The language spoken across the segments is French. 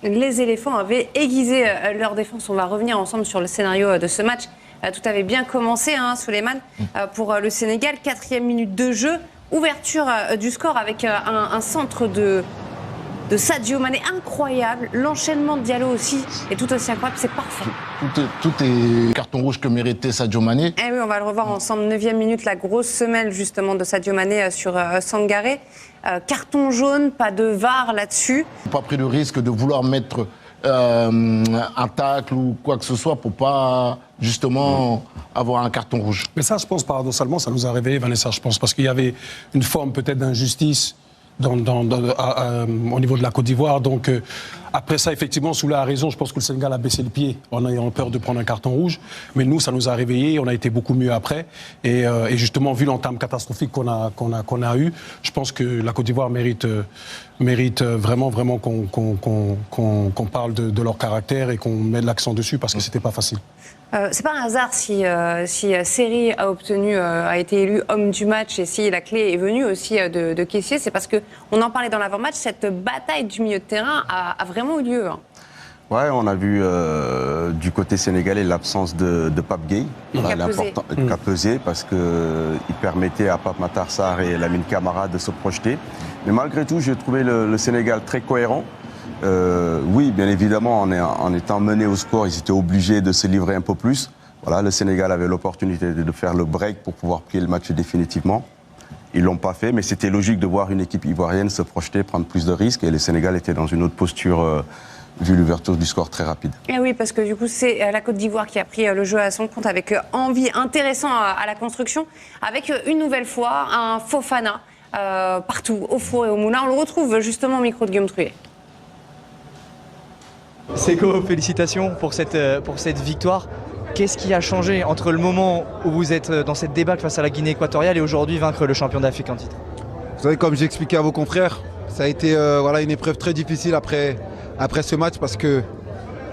Les éléphants avaient aiguisé leur défense. On va revenir ensemble sur le scénario de ce match. Tout avait bien commencé, Souleymane, pour le Sénégal. 4e minute de jeu, ouverture du score avec un centre de Sadio Mané incroyable. L'enchaînement de Diallo aussi est tout aussi incroyable, c'est parfait. Tout est carton rouge que méritait Sadio Mané. Eh oui, on va le revoir ensemble. 9e minute, la grosse semelle justement de Sadio Mané sur Sangaré. Carton jaune, pas de VAR là-dessus. On n'a pas pris le risque de vouloir mettre un tacle ou quoi que ce soit pour pas justement avoir un carton rouge. Mais ça, je pense, paradoxalement, ça nous a réveillé, Vanessa, je pense, parce qu'il y avait une forme peut-être d'injustice au niveau de la Côte d'Ivoire. Donc, après ça, effectivement, Soula a raison. Je pense que le Sénégal a baissé le pied en ayant peur de prendre un carton rouge. Mais nous, ça nous a réveillés. On a été beaucoup mieux après. Et justement, vu l'entame catastrophique qu'on a eu, je pense que la Côte d'Ivoire mérite vraiment qu'on parle de leur caractère et qu'on mette l'accent dessus parce que c'était pas facile. C'est pas un hasard si Seri a été élu homme du match et si la clé est venue aussi de Kessié. C'est parce qu'on en parlait dans l'avant-match, cette bataille du milieu de terrain a vraiment eu lieu. Ouais, on a vu du côté sénégalais l'absence de Pape Gueye, qui a pesé parce qu'il permettait à Pape Matar Sarr et Lamine Camara de se projeter. Mais malgré tout, j'ai trouvé le Sénégal très cohérent. Oui, bien évidemment, en étant mené au score, ils étaient obligés de se livrer un peu plus. Voilà, le Sénégal avait l'opportunité de faire le break pour pouvoir plier le match définitivement. Ils ne l'ont pas fait, mais c'était logique de voir une équipe ivoirienne se projeter, prendre plus de risques. Et le Sénégal était dans une autre posture, vu l'ouverture du score très rapide. Et oui, parce que du coup, c'est la Côte d'Ivoire qui a pris le jeu à son compte avec envie, intéressant à la construction, avec une nouvelle fois un Fofana partout, au four et au moulin. On le retrouve justement au micro de Guillaume Truet. Seko, félicitations pour cette victoire. Qu'est-ce qui a changé entre le moment où vous êtes dans cette débâcle face à la Guinée équatoriale et aujourd'hui vaincre le champion d'Afrique en titre? Vous savez, comme j'ai expliqué à vos confrères, ça a été une épreuve très difficile après ce match parce que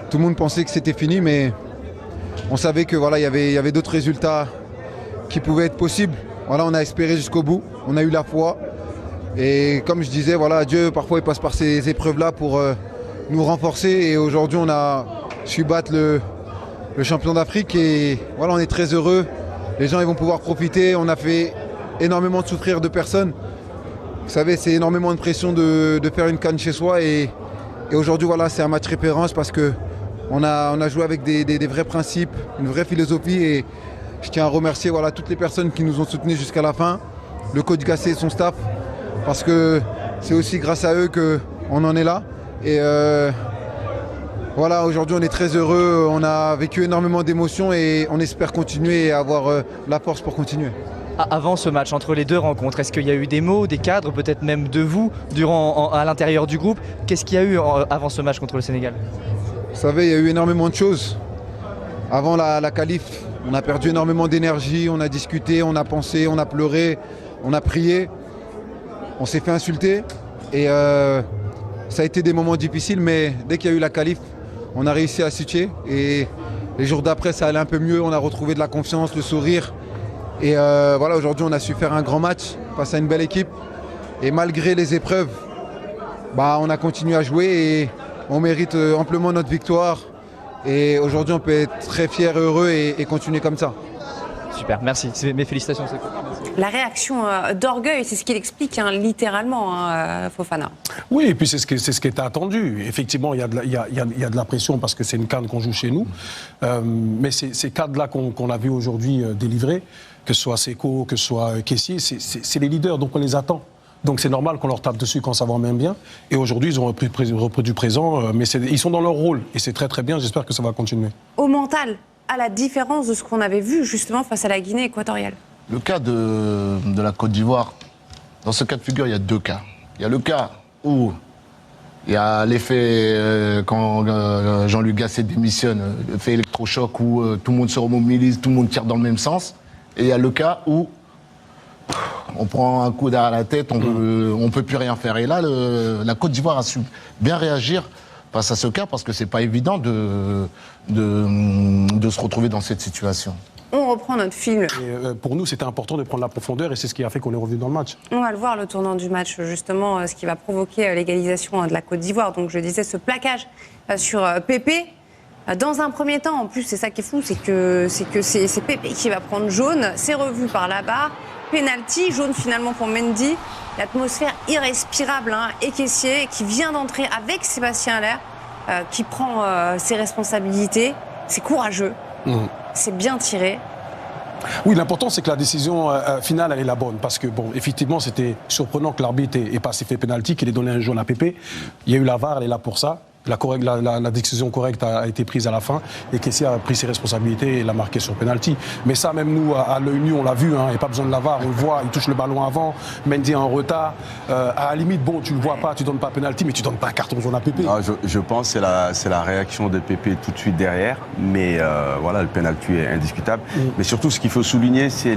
tout le monde pensait que c'était fini, mais on savait que il y avait d'autres résultats qui pouvaient être possibles. Voilà, on a espéré jusqu'au bout, on a eu la foi. Et comme je disais, Dieu parfois il passe par ces épreuves-là pour nous renforcer. Et aujourd'hui, on a su battre le champion d'Afrique et on est très heureux. Les gens ils vont pouvoir profiter. On a fait énormément de souffrir de personnes. Vous savez, c'est énormément de pression de faire une CAN chez soi. Et aujourd'hui, c'est un match référence parce qu'on a joué avec des vrais principes, une vraie philosophie. Et je tiens à remercier toutes les personnes qui nous ont soutenus jusqu'à la fin, le coach Gassé et son staff, parce que c'est aussi grâce à eux qu'on en est là. Et aujourd'hui on est très heureux, on a vécu énormément d'émotions et on espère continuer et avoir la force pour continuer. Avant ce match, entre les deux rencontres, est-ce qu'il y a eu des mots, des cadres, peut-être même de vous, à l'intérieur du groupe? Qu'est-ce qu'il y a eu avant ce match contre le Sénégal? Vous savez, il y a eu énormément de choses. Avant la qualif, on a perdu énormément d'énergie, on a discuté, on a pensé, on a pleuré, on a prié, on s'est fait insulter. Et ça a été des moments difficiles, mais dès qu'il y a eu la qualif, on a réussi à switcher. Et les jours d'après, ça allait un peu mieux. On a retrouvé de la confiance, le sourire. Et aujourd'hui, on a su faire un grand match face à une belle équipe. Et malgré les épreuves, on a continué à jouer et on mérite amplement notre victoire. Et aujourd'hui, on peut être très fiers et heureux et continuer comme ça. Super, merci. Mes félicitations. La réaction d'orgueil, c'est ce qu'il explique littéralement, Fofana. Oui, et puis c'est ce qui était attendu. Effectivement, il y a de la pression parce que c'est une CAN qu'on joue chez nous. Mais ces cadres-là qu'on a vu aujourd'hui délivrer, que ce soit Seko, que ce soit Kessié, c'est les leaders, donc on les attend. Donc c'est normal qu'on leur tape dessus quand ça va même bien. Et aujourd'hui, ils ont repris du présent, mais ils sont dans leur rôle. Et c'est très très bien, j'espère que ça va continuer. Au mental, à la différence de ce qu'on avait vu justement face à la Guinée équatoriale. Le cas de la Côte d'Ivoire, dans ce cas de figure, il y a deux cas. Il y a le cas où il y a l'effet, quand Jean-Luc Gasset démissionne, l'effet électrochoc où tout le monde se remobilise, tout le monde tire dans le même sens. Et il y a le cas où on prend un coup derrière la tête, on peut plus rien faire. Et là, la Côte d'Ivoire a su bien réagir face à ce cas parce que c'est pas évident de se retrouver dans cette situation. On reprend notre film. Et, pour nous, c'était important de prendre la profondeur et c'est ce qui a fait qu'on est revenu dans le match. On va le voir, le tournant du match, justement, ce qui va provoquer l'égalisation de la Côte d'Ivoire. Donc, je disais, ce plaquage sur Pépé. Dans un premier temps, en plus, c'est ça qui est fou, c'est que c'est Pépé qui va prendre jaune. C'est revu par la barre. Penalty, jaune finalement pour Mendy. L'atmosphère irrespirable, et Kessié qui vient d'entrer avec Sébastien Haller, qui prend ses responsabilités. C'est courageux. C'est bien tiré. Oui, l'important, c'est que la décision finale, elle est la bonne. Parce que, bon, effectivement, c'était surprenant que l'arbitre ait pas sifflé pénalty, qu'il ait donné un jaune à Pépé. Il y a eu la VAR, elle est là pour ça. La décision correcte a été prise à la fin et Kessié a pris ses responsabilités et l'a marqué sur penalty. Mais ça, même nous, à l'œil nu, on l'a vu, il n'y a pas besoin de la VAR, on le voit, il touche le ballon avant, Mendy est en retard. À la limite, bon, tu ne le vois pas, tu ne donnes pas penalty, mais tu ne donnes pas un carton jaune à Pépé. Non, je pense que c'est la réaction de Pépé tout de suite derrière, mais voilà, le penalty est indiscutable. Mais surtout, ce qu'il faut souligner, c'est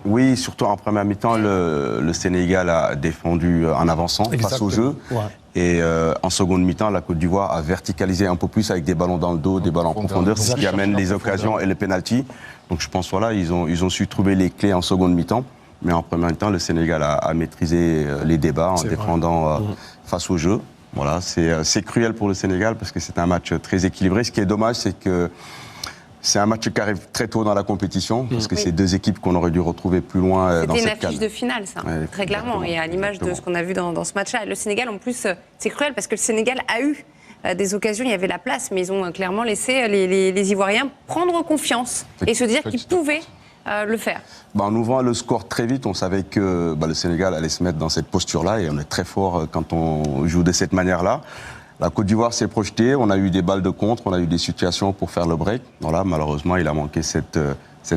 Oui, surtout en première mi-temps, le Sénégal a défendu en avançant face au jeu. Ouais. Et en seconde mi-temps, la Côte d'Ivoire a verticalisé un peu plus avec des ballons dans le dos, des ballons en profondeur, ce qui amène les occasions et les pénaltys. Donc je pense voilà, ils ont su trouver les clés en seconde mi-temps. Mais en première mi-temps, le Sénégal a maîtrisé les débats en défendant face au jeu. Voilà, c'est cruel pour le Sénégal parce que c'est un match très équilibré. Ce qui est dommage, c'est que c'est un match qui arrive très tôt dans la compétition, parce que c'est deux équipes qu'on aurait dû retrouver plus loin dans cette C'était une affiche de finale, ça, très clairement, et à l'image de ce qu'on a vu dans ce match-là. Le Sénégal, en plus, c'est cruel, parce que le Sénégal a eu des occasions, il y avait la place, mais ils ont clairement laissé les Ivoiriens prendre confiance et se dire qu'ils pouvaient le faire. En ouvrant le score très vite, on savait que le Sénégal allait se mettre dans cette posture-là, et on est très fort quand on joue de cette manière-là. La Côte d'Ivoire s'est projetée, on a eu des balles de contre, on a eu des situations pour faire le break. Voilà, malheureusement, il a manqué cette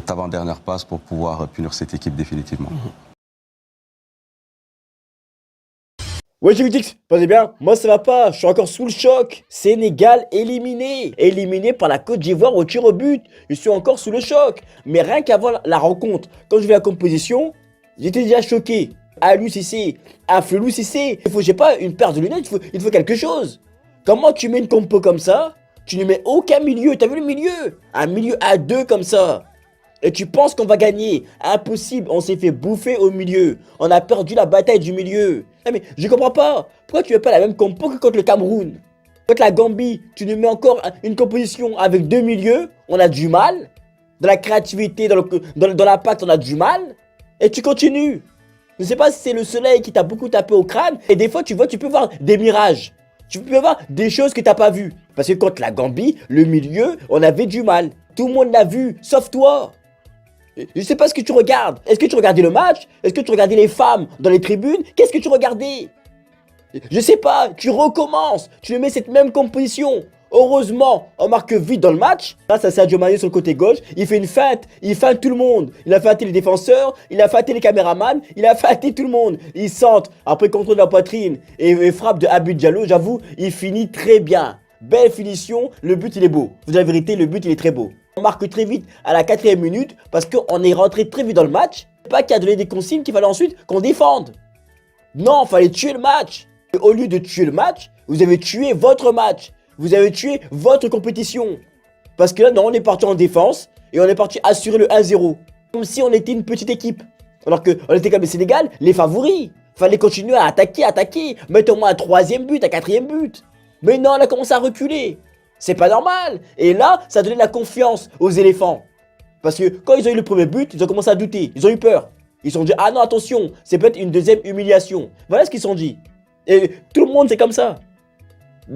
avant-dernière passe pour pouvoir punir cette équipe définitivement. Ouais, G8X, pensez bien, moi ça va pas, je suis encore sous le choc. Sénégal éliminé, éliminé par la Côte d'Ivoire au tir au but. Je suis encore sous le choc. Mais rien qu'avant la rencontre, quand je vais la composition, j'étais déjà choqué. Aliou Cissé, Flelou Cissé, j'ai pas une paire de lunettes, il faut quelque chose. Comment tu mets une compo comme ça? Tu ne mets aucun milieu, t'as vu le milieu? Un milieu à deux comme ça. Et tu penses qu'on va gagner? Impossible, on s'est fait bouffer au milieu. On a perdu la bataille du milieu. Non mais je comprends pas. Pourquoi tu mets pas la même compo que contre le Cameroun? Contre la Gambie, tu nous mets encore une composition avec deux milieux. On a du mal. Dans la créativité, dans l'impact, on a du mal. Et tu continues. Je ne sais pas si c'est le soleil qui t'a beaucoup tapé au crâne. Et des fois, tu peux voir des mirages. Tu peux voir des choses que tu n'as pas vues. Parce que contre la Gambie, le milieu, on avait du mal. Tout le monde l'a vu, sauf toi. Je ne sais pas ce que tu regardes. Est-ce que tu regardais le match? Est-ce que tu regardais les femmes dans les tribunes? Qu'est-ce que tu regardais? Je ne sais pas, tu recommences. Tu mets cette même composition. Heureusement, on marque vite dans le match. Grâce à Sadio Mané sur le côté gauche, il fait une feinte. Il feinte tout le monde. Il a feinté les défenseurs, il a feinté les caméramans, il a feinté tout le monde. Il centre, après contrôle de la poitrine et frappe de Abou Diallo. J'avoue, il finit très bien. Belle finition, le but il est beau. Vous la vérité, le but il est très beau. On marque très vite à la 4e minute parce qu'on est rentré très vite dans le match. Pas qu'il a donné des consignes qu'il fallait ensuite qu'on défende. Non, il fallait tuer le match. Et au lieu de tuer le match, vous avez tué votre match. Vous avez tué votre compétition. Parce que là, non, on est parti en défense et on est parti assurer le 1-0. Comme si on était une petite équipe. Alors qu'on était comme le Sénégal, les favoris. Fallait continuer à attaquer. Mettre au moins un 3e but, un 4e but. Mais non, on a commencé à reculer. C'est pas normal. Et là, ça a donné la confiance aux éléphants. Parce que quand ils ont eu le premier but, ils ont commencé à douter. Ils ont eu peur. Ils se sont dit, ah non, attention, c'est peut-être une deuxième humiliation. Voilà ce qu'ils se sont dit. Et tout le monde, c'est comme ça.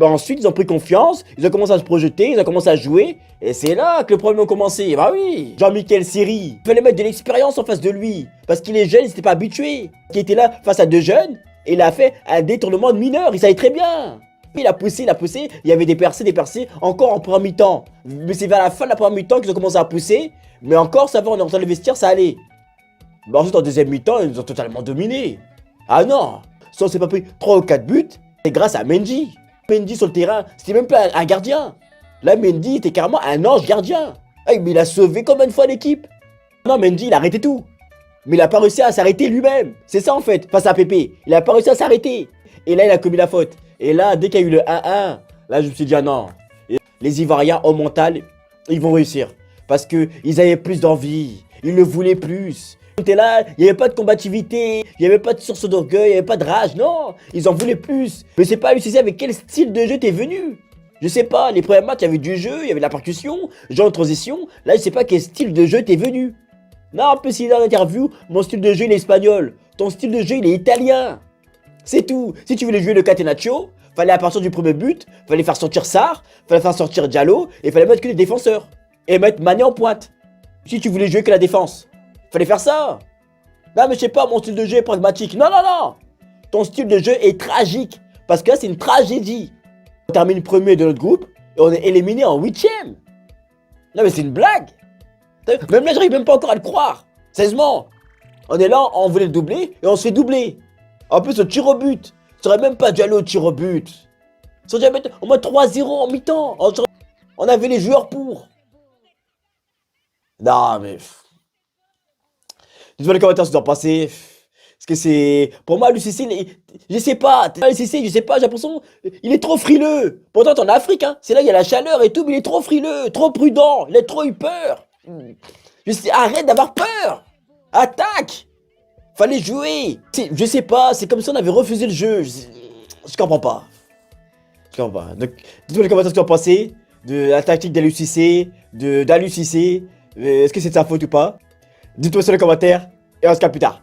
Ensuite, ils ont pris confiance, ils ont commencé à se projeter, ils ont commencé à jouer. Et c'est là que le problème a commencé. Bah oui, Jean-Michel Seri, il fallait mettre de l'expérience en face de lui. Parce qu'il est jeune, il n'était pas habitué. Il était là face à deux jeunes, et il a fait un détournement de mineur, il savait très bien. Il a poussé, il y avait des percées, encore en première mi-temps. Mais c'est vers la fin de la première mi-temps qu'ils ont commencé à pousser. Mais encore, ça va, on est rentré dans le vestiaire, ça allait. Ensuite, en deuxième mi-temps, ils nous ont totalement dominés. Ah non, si on s'est pas pris 3 ou 4 buts, c'est grâce à Mendy. Mendy sur le terrain, c'était même pas un gardien. Là, Mendy était carrément un ange gardien. Mais il a sauvé combien de fois l'équipe? Non, Mendy, il a arrêté tout. Mais il a pas réussi à s'arrêter lui-même. C'est ça en fait, face à Pépé. Il a pas réussi à s'arrêter. Et là, il a commis la faute. Et là, dès qu'il y a eu le 1-1, là, je me suis dit, ah non. Et les Ivoiriens, au mental, ils vont réussir. Parce qu'ils avaient plus d'envie. Ils le voulaient plus. T'es là, il n'y avait pas de combativité, il n'y avait pas de source d'orgueil, il n'y avait pas de rage. Non, ils en voulaient plus. Mais c'est pas l'UCC avec quel style de jeu t'es venu. Je sais pas, les premiers matchs, il y avait du jeu, il y avait de la percussion, genre de transition. Là, je sais pas quel style de jeu t'es venu. Non, en plus, il est dans l'interview, mon style de jeu, il est espagnol. Ton style de jeu, il est italien. C'est tout. Si tu voulais jouer le Catenaccio, fallait à partir du premier but, fallait faire sortir Sarr, fallait faire sortir Diallo, et fallait mettre que les défenseurs. Et mettre Mané en pointe. Si tu voulais jouer que la défense, fallait faire ça. Non, mais je sais pas, mon style de jeu est pragmatique. Non, non, non. Ton style de jeu est tragique. Parce que là, c'est une tragédie. On termine premier de notre groupe, et on est éliminé en 8ème. Non, mais c'est une blague. Même là, j'arrive même pas encore à le croire. Sérieusement. On est là, on voulait le doubler, et on se fait doubler. En plus, au tir au but. Ça aurait même pas dû aller au tir au but. Ça aurait dû mettre au moins 3-0 en mi-temps. On avait les joueurs pour. Non, mais... Dites-moi les commentaires ce que vous en pensez. Parce que c'est... Pour moi, l'UCC, je sais pas. L'UCC, je sais pas, j'ai l'impression... Il est trop frileux. Pourtant, t'es en Afrique, hein. C'est là, il y a la chaleur et tout, mais il est trop frileux, trop prudent. Il a trop eu peur. Arrête d'avoir peur. Attaque. Fallait jouer. Je sais pas, c'est comme si on avait refusé le jeu. Je comprends pas. Je comprends pas. Donc, dites-moi les commentaires ce que vous en pensez. De la tactique de l'UCC, d'ALUCC. Est-ce que c'est de sa faute ou pas? Dites-moi sur les commentaires. Et on se capte plus tard.